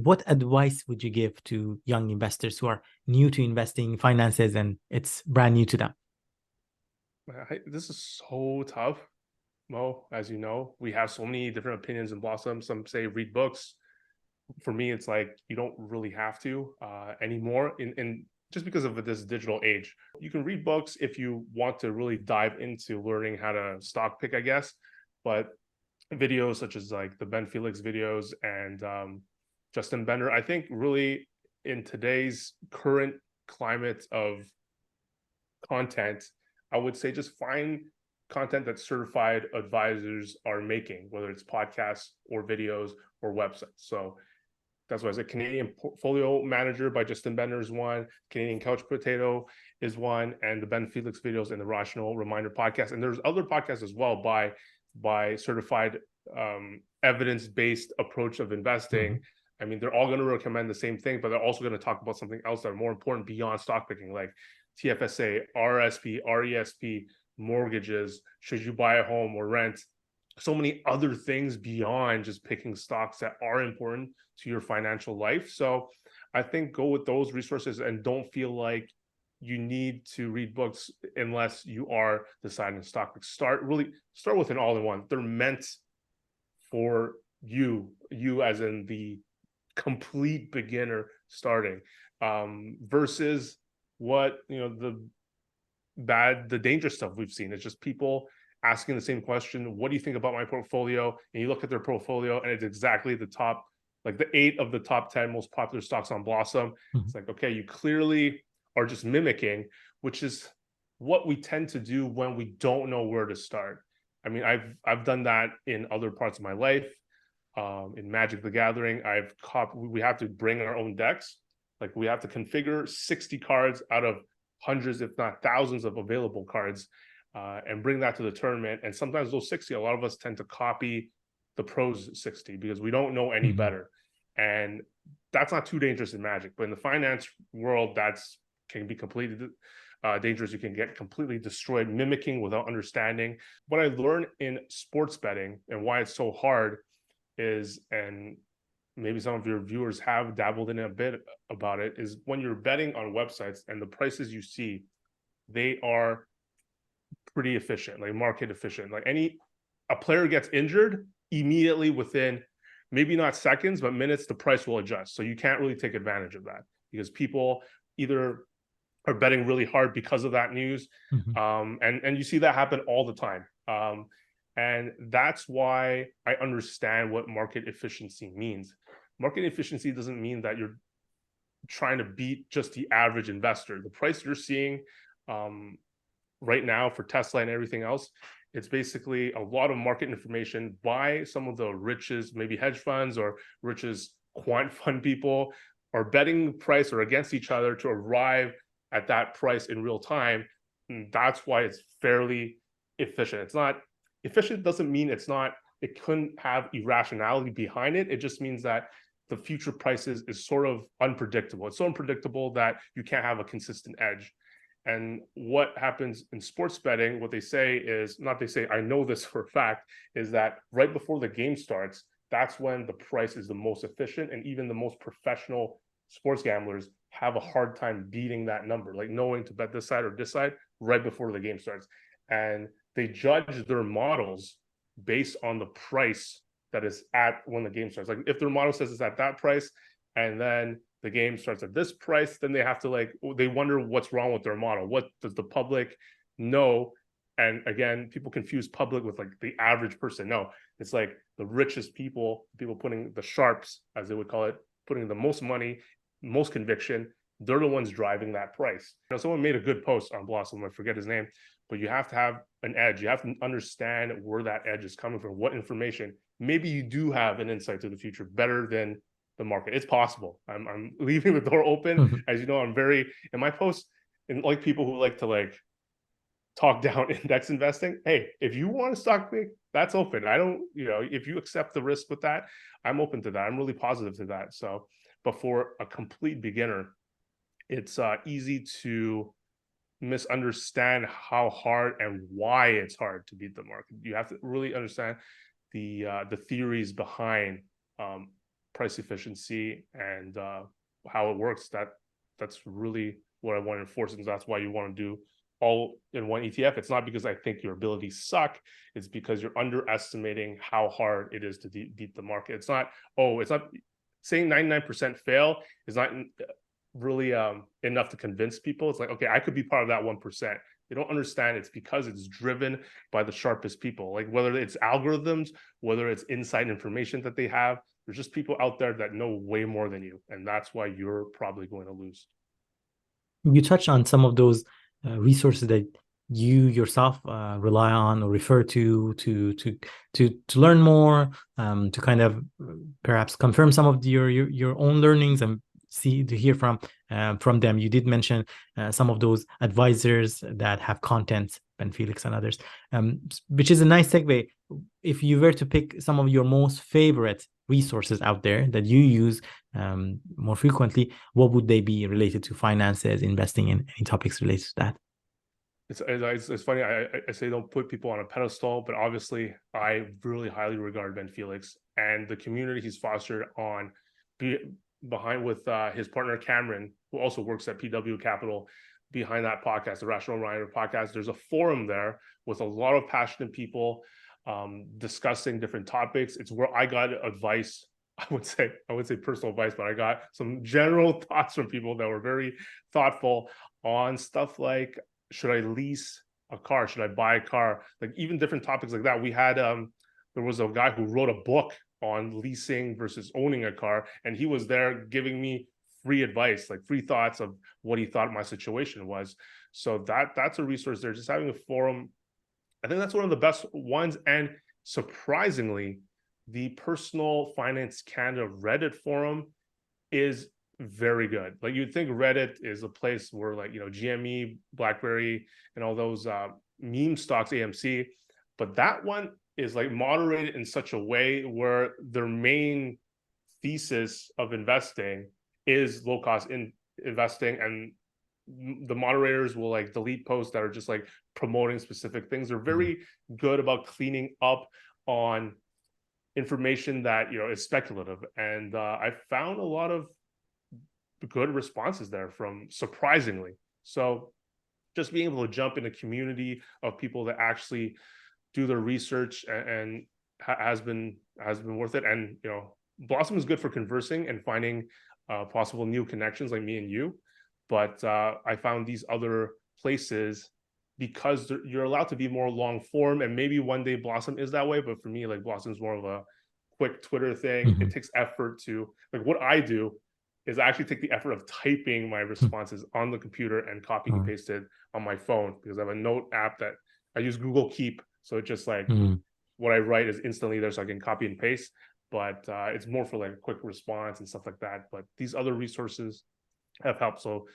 What advice would you give to young investors who are new to investing finances and it's brand new to them? This is so tough, Mo. As you know, we have so many different opinions in Blossom. Some say read books. For me, it's like you don't really have to anymore in just because of this digital age. You can read books if you want to really dive into learning how to stock pick, I guess. But videos such as like the Ben Felix videos and Justin Bender, I think really in today's current climate of content, I would say just find content that certified advisors are making, whether it's podcasts or videos or websites. So that's why I said Canadian Portfolio Manager by Justin Bender is one, Canadian Couch Potato is one, and the Ben Felix videos and the Rational Reminder podcast. And there's other podcasts as well by certified evidence-based approach of investing. I mean, they're all going to recommend the same thing, but they're also going to talk about something else that are more important beyond stock picking, like TFSA, RSP, RESP, mortgages, should you buy a home or rent, so many other things beyond just picking stocks that are important to your financial life. So I think go with those resources and don't feel like you need to read books unless you are deciding to stock. Start with an all-in-one. They're meant for you as in the complete beginner starting, versus what the dangerous stuff we've seen. It's just people asking the same question, what do you think about my portfolio? And you look at their portfolio and it's exactly the top, like the 8 of the top 10 most popular stocks on Blossom. It's like, okay, you clearly are just mimicking, which is what we tend to do when we don't know where to start. I mean, I've done that in other parts of my life. In Magic the Gathering, we have to bring our own decks. Like we have to configure 60 cards out of hundreds, if not thousands of available cards, and bring that to the tournament. And sometimes those 60, a lot of us tend to copy the pros 60 because we don't know any better. And that's not too dangerous in Magic. But in the finance world, can be completely dangerous. You can get completely destroyed mimicking without understanding. What I learned in sports betting and why it's so hard is, and maybe some of your viewers have dabbled in a bit about it, is when you're betting on websites and the prices you see, they are pretty efficient, like market efficient. Like a player gets injured immediately within maybe not seconds, but minutes, the price will adjust. So you can't really take advantage of that because people either are betting really hard because of that news. And you see that happen all the time. And that's why I understand what market efficiency means. Market efficiency doesn't mean that you're trying to beat just the average investor. The price you're seeing right now for Tesla and everything else, it's basically a lot of market information by some of the richest, maybe hedge funds or richest quant fund people are betting the price or against each other to arrive at that price in real time. And that's why it's fairly efficient. It's not efficient doesn't mean it couldn't have irrationality behind it. It just means that the future prices is sort of unpredictable. It's so unpredictable that you can't have a consistent edge. And what happens in sports betting, what they say is, not they say, I know this for a fact, is that right before the game starts, that's when the price is the most efficient. And even the most professional sports gamblers have a hard time beating that number, like knowing to bet this side or this side right before the game starts. And they judge their models based on the price that is at when the game starts. Like if their model says it's at that price and then the game starts at this price, then they have to they wonder what's wrong with their model. What does the public know? And again, people confuse public with like the average person. No, it's like the richest people putting the sharps, as they would call it, putting the most money, most conviction. They're the ones driving that price. Someone made a good post on Blossom, I forget his name, but you have to have an edge. You have to understand where that edge is coming from, what information. Maybe you do have an insight to the future better than the market. It's possible. I'm leaving the door open. As you know, I'm very, in my posts, and like people who like to talk down index investing. Hey, if you want to stock pick, that's open. I don't, if you accept the risk with that, I'm open to that. I'm really positive to that. So, but for a complete beginner, it's easy to misunderstand how hard and why it's hard to beat the market. You have to really understand the theories behind price efficiency and how it works. That's really what I want to enforce, and that's why you want to do all in one ETF. It's not because I think your abilities suck. It's because you're underestimating how hard it is to beat the market. It's not saying 99% fail is not really enough to convince people. It's like, okay, I could be part of that 1%. They don't understand it's because it's driven by the sharpest people. Like whether it's algorithms, whether it's inside information that they have, there's just people out there that know way more than you. And that's why you're probably going to lose. You touched on some of those resources that you yourself rely on or refer to learn more, to kind of perhaps confirm some of your own learnings and hear from them. You did mention some of those advisors that have content, Ben Felix and others, which is a nice segue. If you were to pick some of your most favorite resources out there that you use more frequently, what would they be related to finances, investing, and any topics related to that? It's funny. I say don't put people on a pedestal, but obviously I really highly regard Ben Felix and the community he's fostered behind with his partner Cameron, who also works at PW Capital, behind that podcast, the Rational Rider podcast. There's a forum there with a lot of passionate people discussing different topics. It's where I got advice. I would say personal advice, but I got some general thoughts from people that were very thoughtful on stuff like, should I lease a car? Should I buy a car? Like even different topics like that. We had there was a guy who wrote a book on leasing versus owning a car, and he was there giving me free advice, like free thoughts of what he thought my situation was. So that's a resource there. Just having a forum, I think that's one of the best ones. And surprisingly, the Personal Finance Canada Reddit forum is very good. Like you'd think Reddit is a place where like, GME, BlackBerry, and all those meme stocks, AMC, but that one is like moderated in such a way where their main thesis of investing is low cost investing, and the moderators will like delete posts that are just like promoting specific things. They're very good about cleaning up on information that is speculative, and I found a lot of good responses there from, surprisingly. So just being able to jump in a community of people that actually do their research and has been worth it. And Blossom is good for conversing and finding possible new connections like me and you, but I found these other places because you're allowed to be more long form, and maybe one day Blossom is that way, but for me, like, Blossom is more of a quick Twitter thing. It takes effort to, like, what I do is I actually take the effort of typing my responses on the computer and copying and pasted on my phone, because I have a note app that I use, Google Keep. So it's just like what I write is instantly there, so I can copy and paste. But it's more for like a quick response and stuff like that. But these other resources have helped. So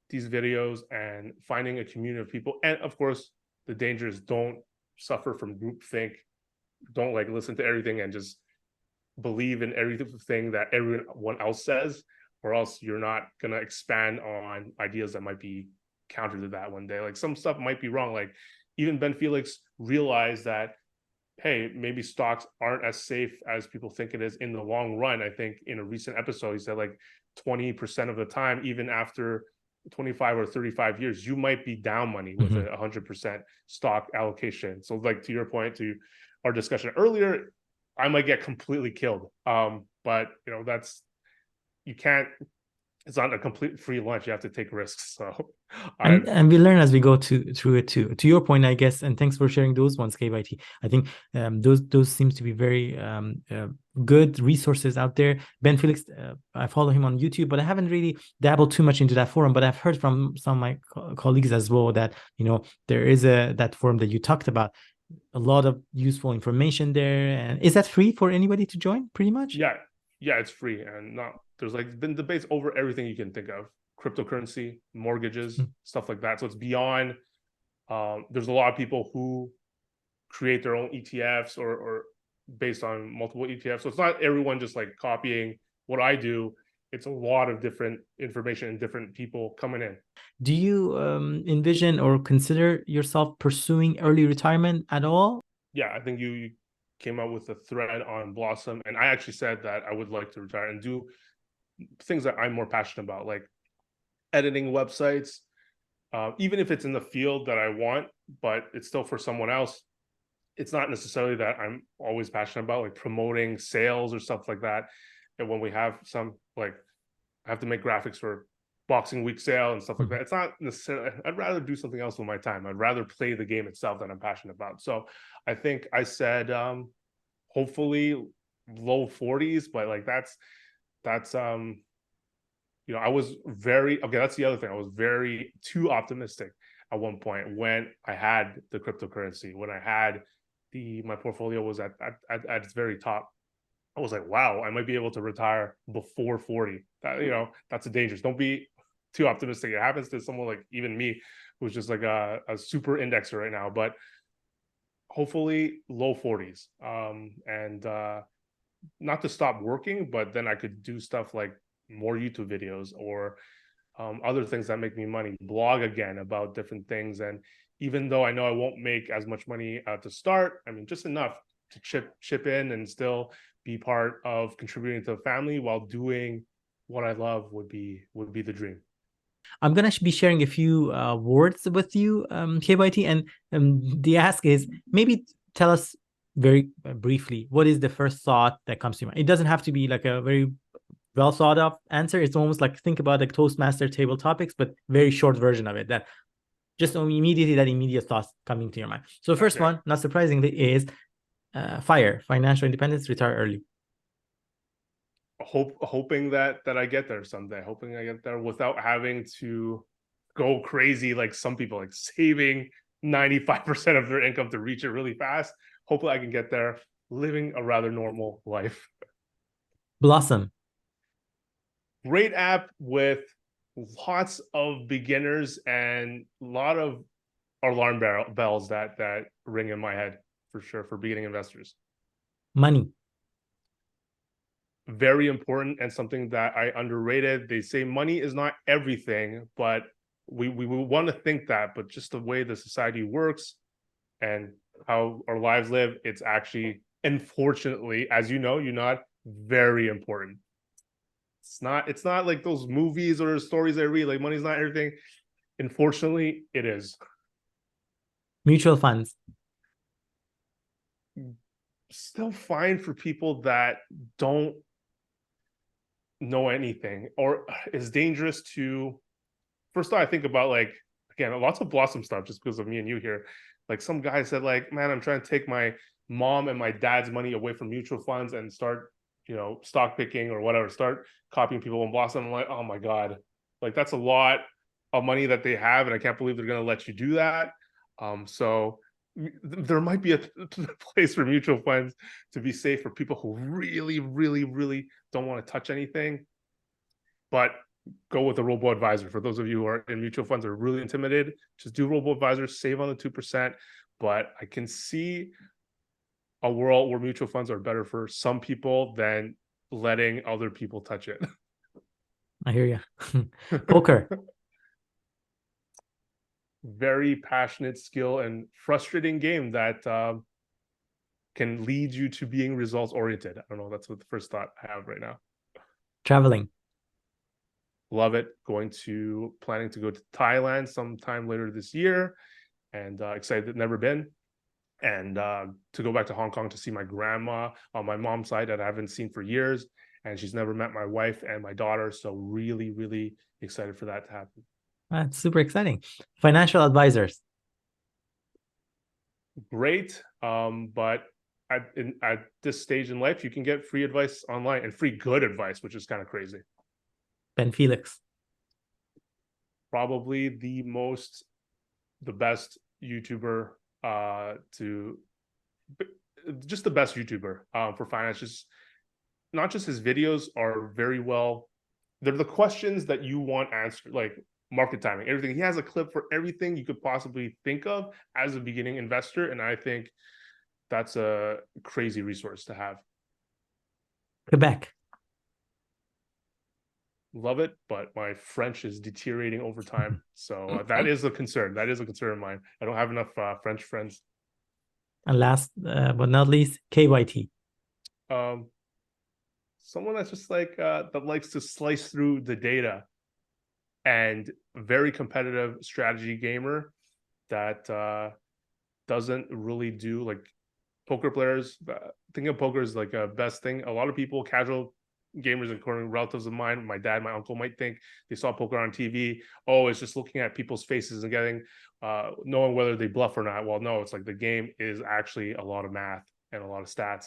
these videos and finding a community of people, and of course, the danger is don't suffer from groupthink. Don't like listen to everything and just believe in everything that everyone else says, or else you're not gonna expand on ideas that might be counter to that one day. Like some stuff might be wrong. Like even Ben Felix realized that, hey, maybe stocks aren't as safe as people think it is in the long run. I think in a recent episode, he said like 20% of the time, even after 25 or 35 years, you might be down money with a 100% stock allocation. So like to your point, to our discussion earlier, I might get completely killed. But you can't, it's not a complete free lunch. You have to take risks. So and we learn as we go through it too. To your point, I guess, and thanks for sharing those ones, KYT. I think those seems to be very good resources out there. Ben Felix, I follow him on YouTube, but I haven't really dabbled too much into that forum. But I've heard from some of my colleagues as well that there is that forum that you talked about. A lot of useful information there. And is that free for anybody to join? Pretty much. Yeah, it's free, and there's like been debates over everything you can think of: cryptocurrency, mortgages, stuff like that. So it's beyond. There's a lot of people who create their own ETFs or based on multiple ETFs. So it's not everyone just like copying what I do. It's a lot of different information and different people coming in. Do you envision or consider yourself pursuing early retirement at all? Yeah, I think you came out with a thread on Blossom, and I actually said that I would like to retire and do things that I'm more passionate about, like editing websites, even if it's in the field that I want, but it's still for someone else. It's not necessarily that I'm always passionate about, like promoting sales or stuff like that. And when we have some, like, I have to make graphics for Boxing Week sale and stuff like that. It's not necessarily, I'd rather do something else with my time. I'd rather play the game itself that I'm passionate about. So I think I said hopefully low 40s, but like that's you know, I was very, okay, that's the other thing. I was very too optimistic at one point when I had the cryptocurrency, when I had my portfolio was at its very top. I was like, wow, I might be able to retire before 40. That, you know, that's a dangerous. Don't be too optimistic. It happens to someone like even me, who's just like a super indexer right now, but hopefully low 40s. And not to stop working, but then I could do stuff like more YouTube videos or other things that make me money, blog again about different things. And even though I know I won't make as much money to start, I mean, just enough to chip in and still be part of contributing to the family while doing what I love would be the dream. I'm gonna be sharing a few words with you, KYT, and the ask is maybe tell us very briefly what is the first thought that comes to your mind. It doesn't have to be like a very well thought of answer. It's almost like think about like Toastmaster table topics, but very short version of it. That just immediately that immediate thoughts coming to your mind. So first one, not surprisingly, is financial independence, retire early. Hoping that I get there someday, hoping I get there without having to go crazy like some people, like saving 95% of their income to reach it really fast. Hopefully I can get there living a rather normal life. Blossom. Great app with lots of beginners and a lot of alarm bells that ring in my head for sure for beginning investors. Money. Very important and something that I underrated. They say money is not everything, but we want to think that, but just the way the society works and how our lives live, it's actually, unfortunately, as you know, you're not very important. It's not like those movies or stories I read, like money's not everything. Unfortunately, it is. Mutual funds. Still fine for people that don't know anything, or is dangerous to. First thought I think about, like, again, lots of Blossom stuff just because of me and you here. Like some guy said, like, man, I'm trying to take my mom and my dad's money away from mutual funds and start, you know, stock picking or whatever, start copying people on Blossom. I'm like, oh my God, like that's a lot of money that they have, and I can't believe they're gonna let you do that. So there might be a place for mutual funds to be safe for people who really, really, really don't want to touch anything. But go with a robo advisor. For those of you who are in mutual funds are really intimidated, just do robo advisors, save on the 2%. But I can see a world where mutual funds are better for some people than letting other people touch it. I hear you. Poker. Very passionate, skill, and frustrating game that can lead you to being results oriented. I don't know. That's what the first thought I have right now. Traveling. Love it. Planning to go to Thailand sometime later this year, and excited never been. And to go back to Hong Kong to see my grandma on my mom's side that I haven't seen for years, and she's never met my wife and my daughter. So really, really excited for that to happen. That's super exciting. Financial advisors. Great, but at this stage in life, you can get free advice online and free good advice, which is kind of crazy. Ben Felix. Probably the best YouTuber just the best YouTuber for finance. Just not just his videos are very well, they're the questions that you want answered, like market timing, everything. He has a clip for everything you could possibly think of as a beginning investor, and I think that's a crazy resource to have. Quebec. Love it, but my French is deteriorating over time, so that is a concern. That is a concern of mine. I don't have enough French friends. And last but not least, KYT. Someone that's just like that likes to slice through the data, and very competitive strategy gamer that doesn't really do like poker players. Think of poker as like a best thing. A lot of people, casual gamers, including relatives of mine, my dad, my uncle, might think they saw poker on TV. Oh, it's just looking at people's faces and getting knowing whether they bluff or not. Well, no, it's like the game is actually a lot of math and a lot of stats,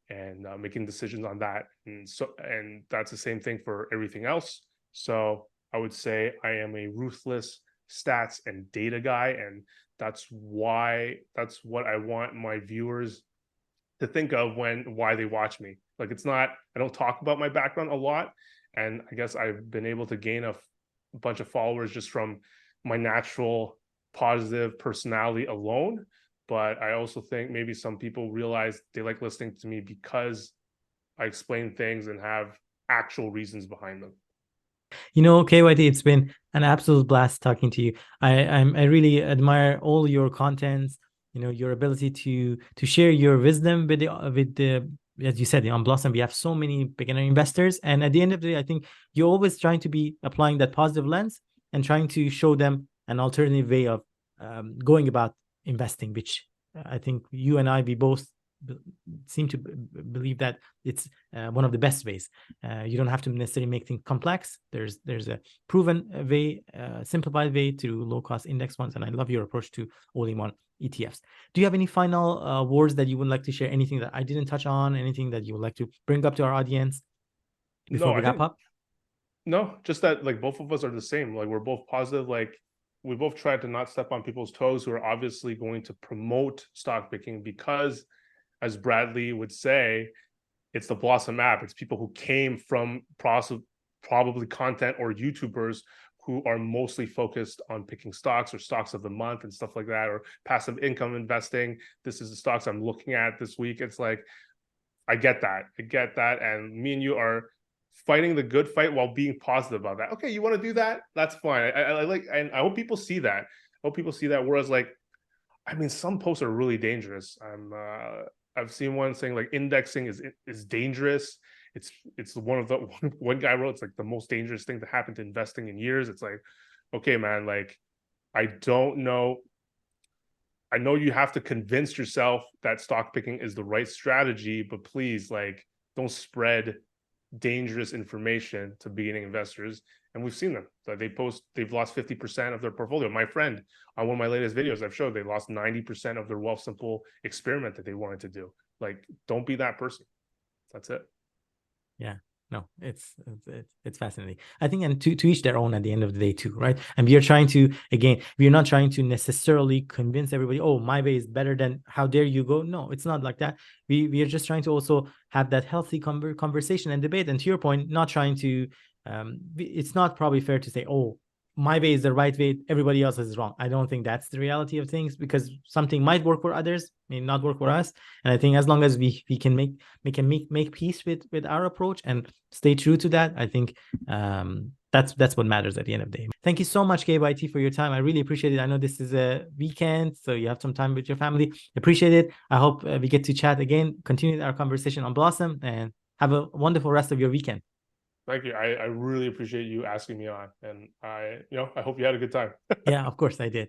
and making decisions on that. And that's the same thing for everything else. So I would say I am a ruthless stats and data guy, and that's what I want my viewers to think of why they watch me. Like, it's not, I don't talk about my background a lot, and I guess I've been able to gain a bunch of followers just from my natural positive personality alone. But I also think maybe some people realize they like listening to me because I explain things and have actual reasons behind them. KYT, it's been an absolute blast talking to you. I really admire all your contents, your ability to share your wisdom with the as you said, on Blossom, we have so many beginner investors. And at the end of the day, I think you're always trying to be applying that positive lens and trying to show them an alternative way of going about investing, which I think you and we both seem to believe that it's one of the best ways. You don't have to necessarily make things complex. There's a proven way, simplified way to low-cost index funds, and I love your approach to all-in-one ETFs. Do you have any final words that you would like to share? Anything that I didn't touch on? Anything that you would like to bring up to our audience before we wrap up? No, just that like both of us are the same. Like, we're both positive. Like, we both try to not step on people's toes who are obviously going to promote stock picking, because, as Bradley would say, it's the Blossom app. It's people who came from probably content or YouTubers who are mostly focused on picking stocks or stocks of the month and stuff like that, or passive income investing. This is the stocks I'm looking at this week. It's like, I get that. And me and you are fighting the good fight while being positive about that. Okay, you want to do that? That's fine. I like, and I hope people see that. Whereas, like, I mean, some posts are really dangerous. I've seen one saying like indexing is dangerous. It's one guy wrote, it's like the most dangerous thing to happen to investing in years. It's like, okay, man, like, I don't know. I know you have to convince yourself that stock picking is the right strategy, but please, like, don't spread dangerous information to beginning investors. And we've seen them. So they've lost 50% of their portfolio. My friend, on one of my latest videos, I've showed they lost 90% of their Wealthsimple experiment that they wanted to do. Like, don't be that person. That's it. Yeah. No, it's fascinating. I think, and to each their own at the end of the day too, right? And we are trying to, again, we are not trying to necessarily convince everybody, oh, my way is better than how dare you go. No, it's not like that. We are just trying to also have that healthy conversation and debate. And to your point, not trying to, it's not probably fair to say, oh, my way is the right way, everybody else is wrong. I don't think that's the reality of things, because something might work for others, may not work for us. And I think as long as we can make peace with our approach and stay true to that, I think that's what matters at the end of the day. Thank you so much, KYT, for your time. I really appreciate it. I know this is a weekend, so you have some time with your family. Appreciate it. I hope we get to chat again, continue our conversation on Blossom, and have a wonderful rest of your weekend. Thank you. I really appreciate you asking me on, and I hope you had a good time. Yeah, of course I did.